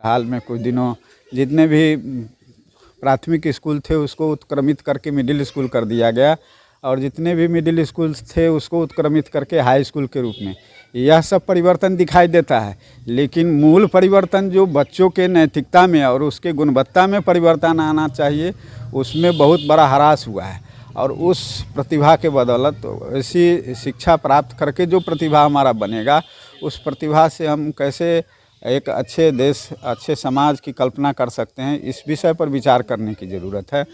हाल में कुछ दिनों जितने भी प्राथमिक स्कूल थे उसको उत्क्रमित करके मिडिल स्कूल कर दिया गया और जितने भी मिडिल स्कूल थे उसको उत्क्रमित करके हाई स्कूल के रूप में यह सब परिवर्तन दिखाई देता है। लेकिन मूल परिवर्तन जो बच्चों के नैतिकता में और उसके गुणवत्ता में परिवर्तन आना चाहिए उसमें बहुत बड़ा ह्रास हुआ है। और उस प्रतिभा के बदौलत ऐसी शिक्षा प्राप्त करके जो प्रतिभा हमारा बनेगा उस प्रतिभा से हम कैसे एक अच्छे देश अच्छे समाज की कल्पना कर सकते हैं, इस विषय पर विचार करने की ज़रूरत है।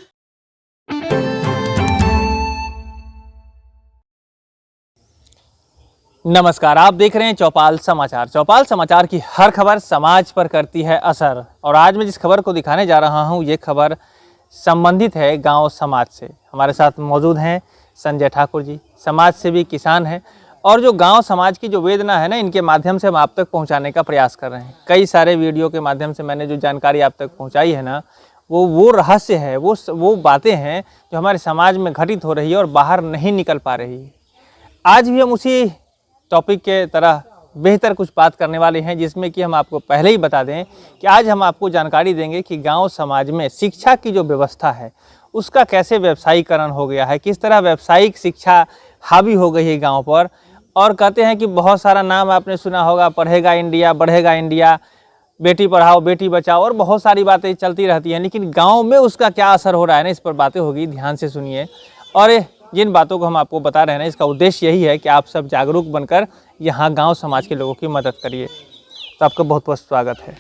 नमस्कार, आप देख रहे हैं चौपाल समाचार। चौपाल समाचार की हर खबर समाज पर करती है असर और आज मैं जिस खबर को दिखाने जा रहा हूं ये खबर संबंधित है गांव समाज से। हमारे साथ मौजूद हैं संजय ठाकुर जी, समाज सेवी किसान हैं और जो गांव समाज की जो वेदना है ना, इनके माध्यम से हम आप तक पहुंचाने का प्रयास कर रहे हैं। कई सारे वीडियो के माध्यम से मैंने जो जानकारी आप तक पहुंचाई है ना, वो रहस्य है, वो बातें हैं जो हमारे समाज में घटित हो रही है और बाहर नहीं निकल पा रही है। आज भी हम उसी टॉपिक के तरह बेहतर कुछ बात करने वाले हैं, जिसमें कि हम आपको पहले ही बता दें कि आज हम आपको जानकारी देंगे कि गांव समाज में शिक्षा की जो व्यवस्था है उसका कैसे व्यवसायीकरण हो गया है, किस तरह व्यावसायिक शिक्षा हावी हो गई है गांव पर। और कहते हैं कि बहुत सारा नाम आपने सुना होगा, पढ़ेगा इंडिया, बढ़ेगा इंडिया, बेटी पढ़ाओ बेटी बचाओ और बहुत सारी बातें चलती रहती हैं, लेकिन गाँव में उसका क्या असर हो रहा है ना, इस पर बातें होगी। ध्यान से सुनिए और जिन बातों को हम आपको बता रहे हैं ना, इसका उद्देश्य यही है कि आप सब जागरूक बनकर यहाँ गांव समाज के लोगों की मदद करिए। तो आपका बहुत बहुत स्वागत है।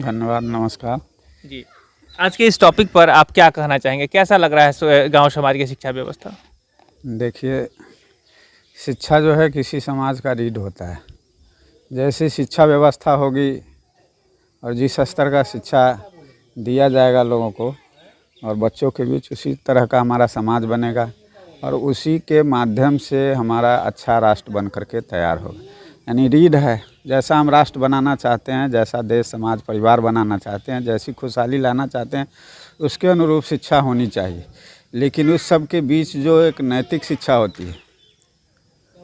धन्यवाद, नमस्कार जी। आज के इस टॉपिक पर आप क्या कहना चाहेंगे, कैसा लग रहा है गांव समाज की शिक्षा व्यवस्था? देखिए, शिक्षा जो है किसी समाज का रीढ़ होता है। जैसी शिक्षा व्यवस्था होगी और जिस स्तर का शिक्षा दिया जाएगा लोगों को और बच्चों के बीच, उसी तरह का हमारा समाज बनेगा और उसी के माध्यम से हमारा अच्छा राष्ट्र बन करके तैयार होगा। यानी रीढ़ है, जैसा हम राष्ट्र बनाना चाहते हैं, जैसा देश समाज परिवार बनाना चाहते हैं, जैसी खुशहाली लाना चाहते हैं, उसके अनुरूप शिक्षा होनी चाहिए। लेकिन उस सब के बीच जो एक नैतिक शिक्षा होती है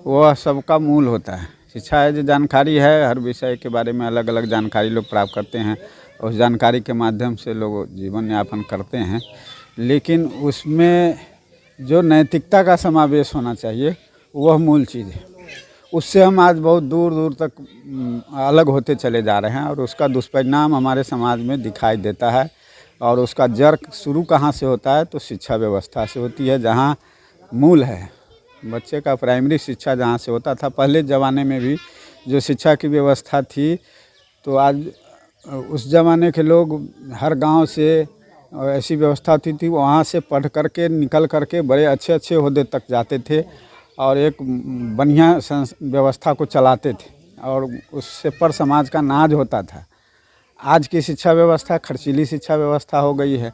वह सबका मूल होता है। शिक्षा है जो जानकारी है, हर विषय के बारे में अलग अलग जानकारी लोग प्राप्त करते हैं, उस जानकारी के माध्यम से लोग जीवन यापन करते हैं। लेकिन उसमें जो नैतिकता का समावेश होना चाहिए वह मूल चीज़ है। उससे हम आज बहुत दूर दूर तक अलग होते चले जा रहे हैं और उसका दुष्परिणाम हमारे समाज में दिखाई देता है। और उसका जड़ शुरू कहाँ से होता है? तो शिक्षा व्यवस्था से होती है, जहाँ मूल है बच्चे का प्राइमरी शिक्षा जहाँ से होता था। पहले ज़माने में भी जो शिक्षा की व्यवस्था थी, तो आज उस ज़माने के लोग हर गांव से ऐसी व्यवस्था होती थी, वहाँ से पढ़ करके निकल करके बड़े अच्छे अच्छे ओहदे तक जाते थे और एक बढ़िया व्यवस्था को चलाते थे और उससे पर समाज का नाज होता था। आज की शिक्षा व्यवस्था खर्चीली शिक्षा व्यवस्था हो गई है।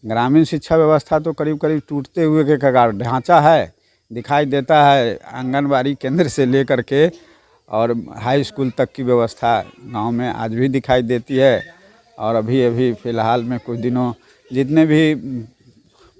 ग्रामीण शिक्षा व्यवस्था तो करीब करीब टूटते हुए के कगार ढांचा है, दिखाई देता है। आंगनबाड़ी केंद्र से लेकर के और हाई स्कूल तक की व्यवस्था गांव में आज भी दिखाई देती है। और अभी फ़िलहाल में कुछ दिनों जितने भी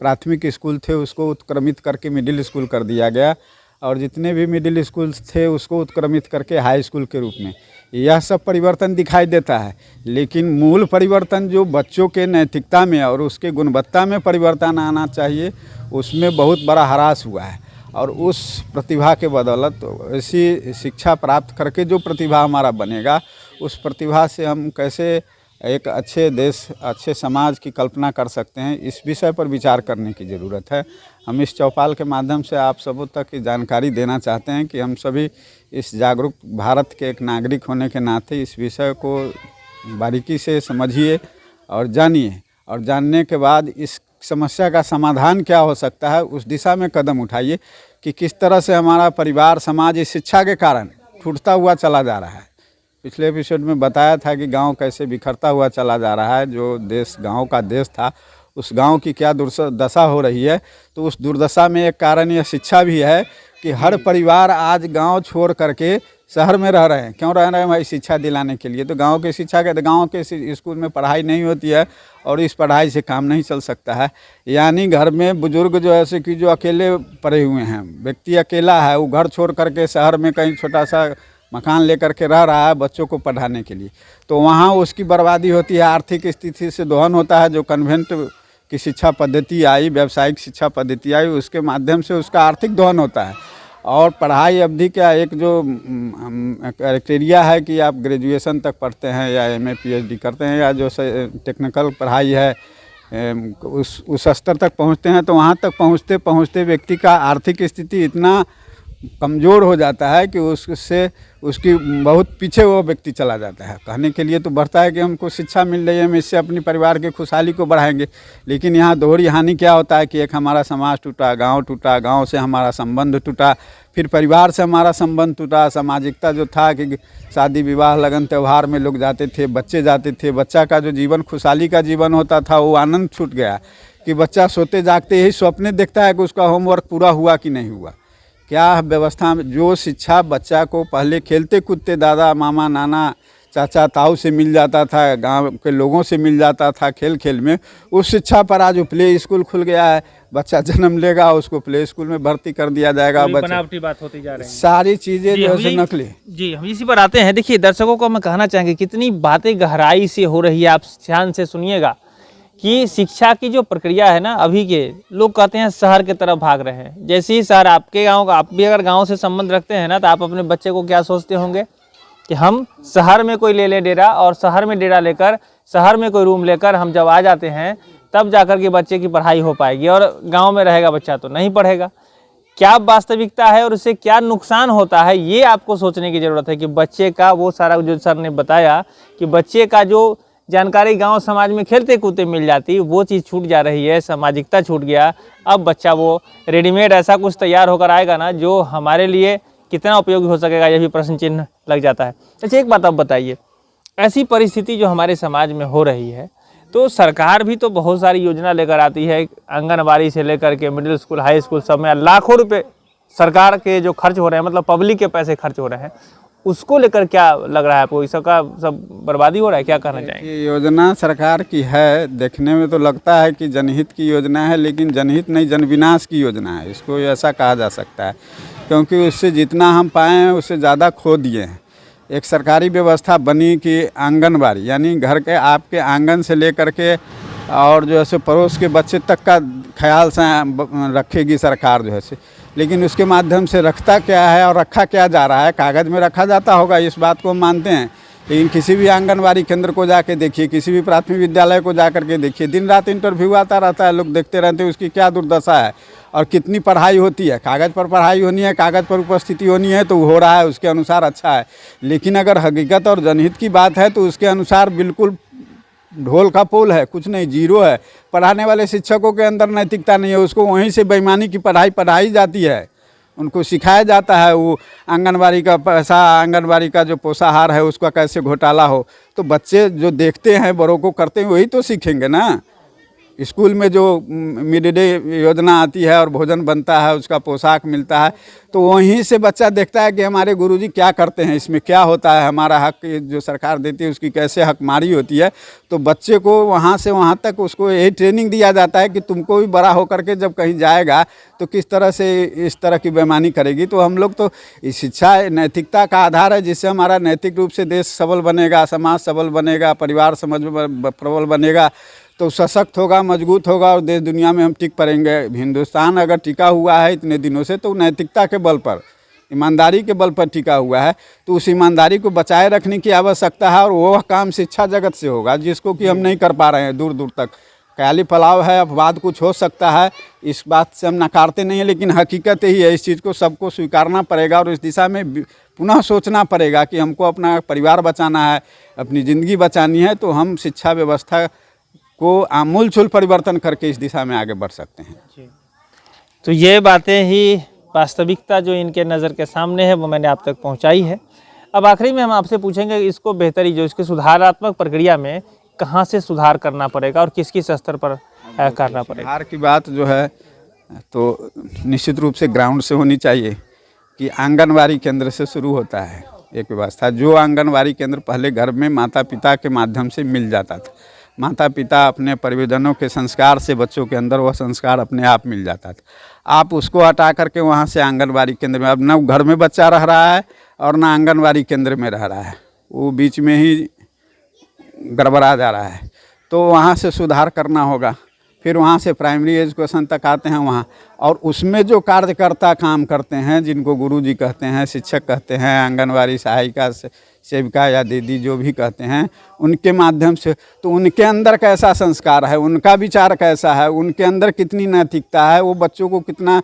प्राथमिक स्कूल थे उसको उत्क्रमित करके मिडिल स्कूल कर दिया गया और जितने भी मिडिल स्कूल थे उसको उत्क्रमित करके हाई स्कूल के रूप में यह सब परिवर्तन दिखाई देता है। लेकिन मूल परिवर्तन जो बच्चों के नैतिकता में और उसके गुणवत्ता में परिवर्तन आना चाहिए उसमें बहुत बड़ा ह्रास हुआ है। और उस प्रतिभा के बदौलत ऐसी शिक्षा प्राप्त करके जो प्रतिभा हमारा बनेगा उस प्रतिभा से हम कैसे एक अच्छे देश अच्छे समाज की कल्पना कर सकते हैं, इस विषय पर विचार करने की ज़रूरत है। हम इस चौपाल के माध्यम से आप सबों तक जानकारी देना चाहते हैं कि हम सभी इस जागरूक भारत के एक नागरिक होने के नाते इस विषय को बारीकी से समझिए और जानिए और जानने के बाद इस समस्या का समाधान क्या हो सकता है उस दिशा में कदम उठाइए कि किस तरह से हमारा परिवार समाज इस शिक्षा के कारण टूटता हुआ चला जा रहा है। पिछले एपिसोड में बताया था कि गांव कैसे बिखरता हुआ चला जा रहा है। जो देश गांव का देश था उस गांव की क्या दुर्दशा हो रही है, तो उस दुर्दशा में एक कारण यह शिक्षा भी है कि हर परिवार आज गांव छोड़ करके शहर में रह रहे हैं। क्यों रह रहे हैं भाई? शिक्षा दिलाने के लिए। तो गांव के शिक्षा के गांव के स्कूल में पढ़ाई नहीं होती है और इस पढ़ाई से काम नहीं चल सकता है। यानी घर में बुजुर्ग जो ऐसे कि जो अकेले पड़े हुए हैं, व्यक्ति अकेला है, वो घर छोड़ करके शहर में कहीं छोटा सा मकान लेकर के रह रहा है बच्चों को पढ़ाने के लिए, तो वहाँ उसकी बर्बादी होती है, आर्थिक स्थिति से दोहन होता है। जो कन्वेंट की शिक्षा पद्धति आई, व्यावसायिक शिक्षा पद्धति आई, उसके माध्यम से उसका आर्थिक दोहन होता है। और पढ़ाई अवधि का एक जो क्राइटेरिया है कि आप ग्रेजुएशन तक पढ़ते हैं या एमए पीएचडी करते हैं, या जो टेक्निकल पढ़ाई है उस स्तर तक पहुंचते हैं, तो वहां तक पहुंचते पहुंचते व्यक्ति का आर्थिक स्थिति इतना कमज़ोर हो जाता है कि उससे उसकी बहुत पीछे वो व्यक्ति चला जाता है। कहने के लिए तो बढ़ता है कि हमको शिक्षा मिल रही है, हम इससे अपनी परिवार के खुशहाली को बढ़ाएंगे, लेकिन यहाँ दोहरी हानि क्या होता है कि एक हमारा समाज टूटा, गांव से हमारा संबंध टूटा, फिर परिवार से हमारा संबंध टूटा। सामाजिकता जो था कि शादी विवाह लगन त्यौहार में लोग जाते थे, बच्चे जाते थे, बच्चा का जो जीवन खुशहाली का जीवन होता था वो आनंद छूट गया कि बच्चा सोते जागते यही सपने देखता है कि उसका होमवर्क पूरा हुआ कि नहीं हुआ। क्या व्यवस्था में जो शिक्षा बच्चा को पहले खेलते कूदते दादा मामा नाना चाचा ताऊ से मिल जाता था, गांव के लोगों से मिल जाता था खेल खेल में, उस शिक्षा पर आज प्ले स्कूल खुल गया है। बच्चा जन्म लेगा उसको प्ले स्कूल में भर्ती कर दिया जाएगा। बनावटी बात होती जा रही है, सारी चीज़ें जो है नकली। जी हम इसी पर आते हैं। देखिए दर्शकों को मैं कहना चाहेंगे कितनी बातें गहराई से हो रही है, आप ध्यान से सुनिएगा कि शिक्षा की जो प्रक्रिया है ना, अभी के लोग कहते हैं शहर की तरफ भाग रहे हैं। जैसे ही शहर आपके गांव का, आप भी अगर गांव से संबंध रखते हैं ना, तो आप अपने बच्चे को क्या सोचते होंगे कि हम शहर में कोई ले ले डेरा, और शहर में डेरा लेकर शहर में कोई रूम लेकर हम जब आ जाते हैं तब जाकर के बच्चे की पढ़ाई हो पाएगी, और गाँव में रहेगा बच्चा तो नहीं पढ़ेगा। क्या वास्तविकता है और उससे क्या नुकसान होता है, ये आपको सोचने की ज़रूरत है कि बच्चे का वो सारा जो सर ने बताया कि बच्चे का जो जानकारी गांव समाज में खेलते कूदते मिल जाती, वो चीज़ छूट जा रही है, सामाजिकता छूट गया। अब बच्चा वो रेडीमेड ऐसा कुछ तैयार होकर आएगा ना जो हमारे लिए कितना उपयोगी हो सकेगा, यह भी प्रश्न चिन्ह लग जाता है। अच्छा एक बात आप बताइए, ऐसी परिस्थिति जो हमारे समाज में हो रही है, तो सरकार भी तो बहुत सारी योजना लेकर आती है, आंगनबाड़ी से लेकर के मिडिल स्कूल हाई स्कूल सब में लाखों रुपये सरकार के जो खर्च हो रहे हैं, मतलब पब्लिक के पैसे खर्च हो रहे हैं, उसको लेकर क्या लग रहा है आपको, इसका सब बर्बादी हो रहा है, क्या कहना चाहेंगे? ये योजना सरकार की है, देखने में तो लगता है कि जनहित की योजना है, लेकिन जनहित नहीं जनविनाश की योजना है, इसको ऐसा कहा जा सकता है, क्योंकि उससे जितना हम पाए हैं उससे ज़्यादा खो दिए हैं। एक सरकारी व्यवस्था बनी कि आंगनबाड़ी यानी घर के आपके आंगन से लेकर के और जो है पड़ोस के बच्चे तक का ख्याल से रखेगी सरकार जो है से, लेकिन उसके माध्यम से रखता क्या है और रखा क्या जा रहा है, कागज़ में रखा जाता होगा, इस बात को हम मानते हैं, लेकिन किसी भी आंगनबाड़ी केंद्र को जाके देखिए, किसी भी प्राथमिक विद्यालय को जाकर के देखिए, दिन रात इंटरव्यू आता रहता है, लोग देखते रहते हैं उसकी क्या दुर्दशा है और कितनी पढ़ाई होती है। कागज़ पर पढ़ाई होनी है, कागज़ पर उपस्थिति होनी है तो हो रहा है, उसके अनुसार अच्छा है, लेकिन अगर हकीकत और जनहित की बात है तो उसके अनुसार बिल्कुल ढोल का पोल है, कुछ नहीं, जीरो है। पढ़ाने वाले शिक्षकों के अंदर नैतिकता नहीं है, उसको वहीं से बेईमानी की पढ़ाई जाती है, उनको सिखाया जाता है वो आंगनबाड़ी का पैसा, आंगनबाड़ी का जो पोषाहार है उसका कैसे घोटाला हो, तो बच्चे जो देखते हैं बड़ों को करते हैं वही तो सीखेंगे ना। स्कूल में जो मिड डे योजना आती है और भोजन बनता है, उसका पोशाक मिलता है, तो वहीं से बच्चा देखता है कि हमारे गुरुजी क्या करते हैं, इसमें क्या होता है, हमारा हक जो सरकार देती है उसकी कैसे हकमारी होती है। तो बच्चे को वहाँ से वहाँ तक उसको यही ट्रेनिंग दिया जाता है कि तुमको भी बड़ा होकर के जब कहीं जाएगा तो किस तरह से इस तरह की बेईमानी करेगी। तो हम लोग तो शिक्षा नैतिकता का आधार है, जिससे हमारा नैतिक रूप से देश सबल बनेगा, समाज सबल बनेगा, परिवार समझ प्रबल बनेगा, तो सशक्त होगा, मजबूत होगा और देश दुनिया में हम टिक पड़ेंगे। हिंदुस्तान अगर टिका हुआ है इतने दिनों से तो नैतिकता के बल पर, ईमानदारी के बल पर टिका हुआ है, तो उस ईमानदारी को बचाए रखने की आवश्यकता है, और वह काम शिक्षा जगत से होगा जिसको कि हम नहीं कर पा रहे हैं दूर दूर तक। ख्याली फैलाव है, अपवाद कुछ हो सकता है, इस बात से हम नकारते नहीं हैं, लेकिन हकीकत यही है, इस चीज़ को सबको स्वीकारना पड़ेगा और इस दिशा में पुनः सोचना पड़ेगा कि हमको अपना परिवार बचाना है, अपनी ज़िंदगी बचानी है, तो हम शिक्षा व्यवस्था को आमूलचूल परिवर्तन करके इस दिशा में आगे बढ़ सकते हैं। तो ये बातें ही वास्तविकता जो इनके नज़र के सामने है वो मैंने आप तक पहुंचाई है। अब आखिरी में हम आपसे पूछेंगे इसको बेहतरी जो इसकी सुधारात्मक प्रक्रिया में कहाँ से सुधार करना पड़ेगा और किस किस स्तर पर करना पड़ेगा। सुधार की बात जो है तो निश्चित रूप से ग्राउंड से होनी चाहिए कि आंगनबाड़ी केंद्र से शुरू होता है एक व्यवस्था। जो आंगनबाड़ी केंद्र पहले घर में माता पिता के माध्यम से मिल जाता था, माता पिता अपने परिवारजनों के संस्कार से बच्चों के अंदर वह संस्कार अपने आप मिल जाता था। आप उसको हटा करके वहाँ से आंगनबाड़ी केंद्र में, अब न घर में बच्चा रह रहा है और ना आंगनवाड़ी केंद्र में रह रहा है, वो बीच में ही गड़बड़ा जा रहा है। तो वहाँ से सुधार करना होगा। फिर वहाँ से प्राइमरी एजुकेशन तक आते हैं वहाँ, और उसमें जो कार्यकर्ता काम करते हैं, जिनको गुरुजी कहते हैं, शिक्षक कहते हैं, आंगनवाड़ी सहायिका सेविका या दीदी जो भी कहते हैं, उनके माध्यम से तो उनके अंदर कैसा संस्कार है, उनका विचार कैसा है, उनके अंदर कितनी नैतिकता है, वो बच्चों को कितना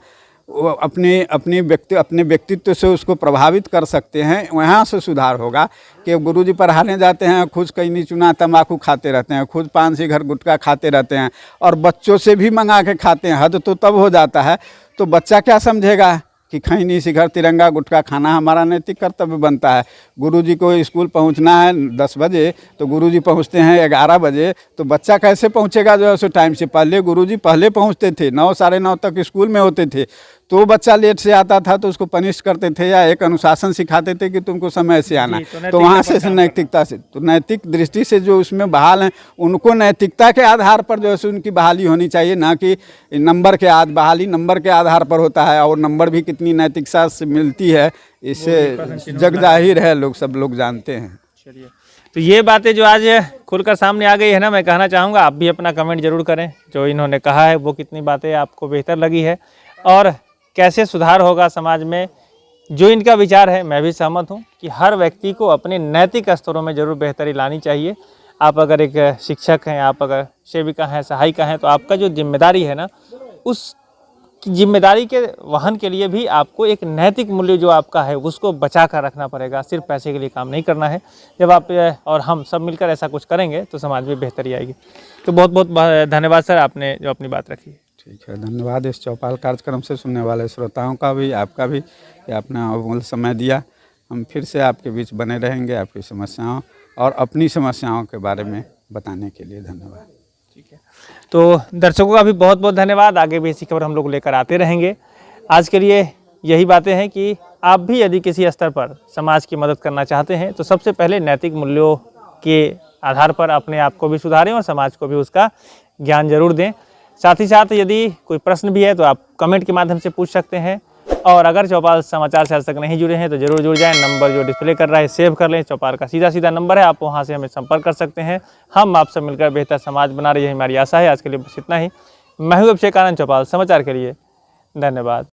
वो अपने व्यक्तित्व से उसको प्रभावित कर सकते हैं, वहाँ से सुधार होगा। कि गुरुजी पढ़ाने जाते हैं, खुद कहीं नहीं चुना तंबाकू खाते रहते हैं, खुद पान सिगरेट गुटखा खाते रहते हैं, और बच्चों से भी मंगा के खाते हैं। हद तो तब हो जाता है, तो बच्चा क्या समझेगा कि खैनी सिगरेट तिरंगा गुटखा खाना हमारा नैतिक कर्तव्य बनता है। गुरुजी को स्कूल पहुंचना है 10 बजे, तो गुरुजी पहुंचते हैं 11 बजे, तो बच्चा कैसे पहुंचेगा जो है सो टाइम से। पहले गुरुजी पहले पहुंचते थे, 9 साढ़े 9 तक स्कूल में होते थे, तो बच्चा लेट से आता था तो उसको पनिश करते थे या एक अनुशासन सिखाते थे कि तुमको समय से आना। तो वहाँ से नैतिकता से, तो नैतिक दृष्टि से जो उसमें बहाल हैं, उनको नैतिकता के आधार पर जो है उनकी बहाली होनी चाहिए, ना कि नंबर के बहाली नंबर के आधार पर होता है। और नंबर भी कितनी नैतिकता से मिलती है, इससे जग जाहिर है, सब लोग जानते हैं। चलिए, तो ये बातें जो आज खुलकर सामने आ गई है ना, मैं कहना चाहूँगा आप भी अपना कमेंट जरूर करें, जो इन्होंने कहा है वो कितनी बातें आपको बेहतर लगी है और कैसे सुधार होगा समाज में। जो इनका विचार है मैं भी सहमत हूँ कि हर व्यक्ति को अपने नैतिक स्तरों में ज़रूर बेहतरी लानी चाहिए। आप अगर एक शिक्षक हैं, आप अगर सेविका हैं, सहायिका हैं, तो आपका जो जिम्मेदारी है ना, उस जिम्मेदारी के वहन के लिए भी आपको एक नैतिक मूल्य जो आपका है उसको बचा कर रखना पड़ेगा। सिर्फ पैसे के लिए काम नहीं करना है। जब आप और हम सब मिलकर ऐसा कुछ करेंगे तो समाज में बेहतरी आएगी। तो बहुत बहुत धन्यवाद सर, आपने जो अपनी बात रखी। ठीक है, धन्यवाद इस चौपाल कार्यक्रम से सुनने वाले श्रोताओं का भी, आपका भी, कि आपने अमूल्य समय दिया। हम फिर से आपके बीच बने रहेंगे, आपकी समस्याओं और अपनी समस्याओं के बारे में बताने के लिए। धन्यवाद। ठीक है, तो दर्शकों का भी बहुत बहुत धन्यवाद। आगे भी ऐसी खबर हम लोग लेकर आते रहेंगे। आज के लिए यही बातें हैं कि आप भी यदि किसी स्तर पर समाज की मदद करना चाहते हैं तो सबसे पहले नैतिक मूल्यों के आधार पर अपने आप को भी सुधारें और समाज को भी उसका ज्ञान जरूर दें। साथ ही साथ यदि कोई प्रश्न भी है तो आप कमेंट के माध्यम से पूछ सकते हैं। और अगर चौपाल समाचार से आज तक नहीं जुड़े हैं तो जरूर जुड़ जाएं। नंबर जो डिस्प्ले कर रहा है सेव कर लें, चौपाल का सीधा नंबर है, आप वहां से हमें संपर्क कर सकते हैं। हम आप सब मिलकर बेहतर समाज बना रही है, हमारी आशा है। आज के लिए बस इतना ही। मैं हूं अभिषेक आनंद, चौपाल समाचार के लिए धन्यवाद।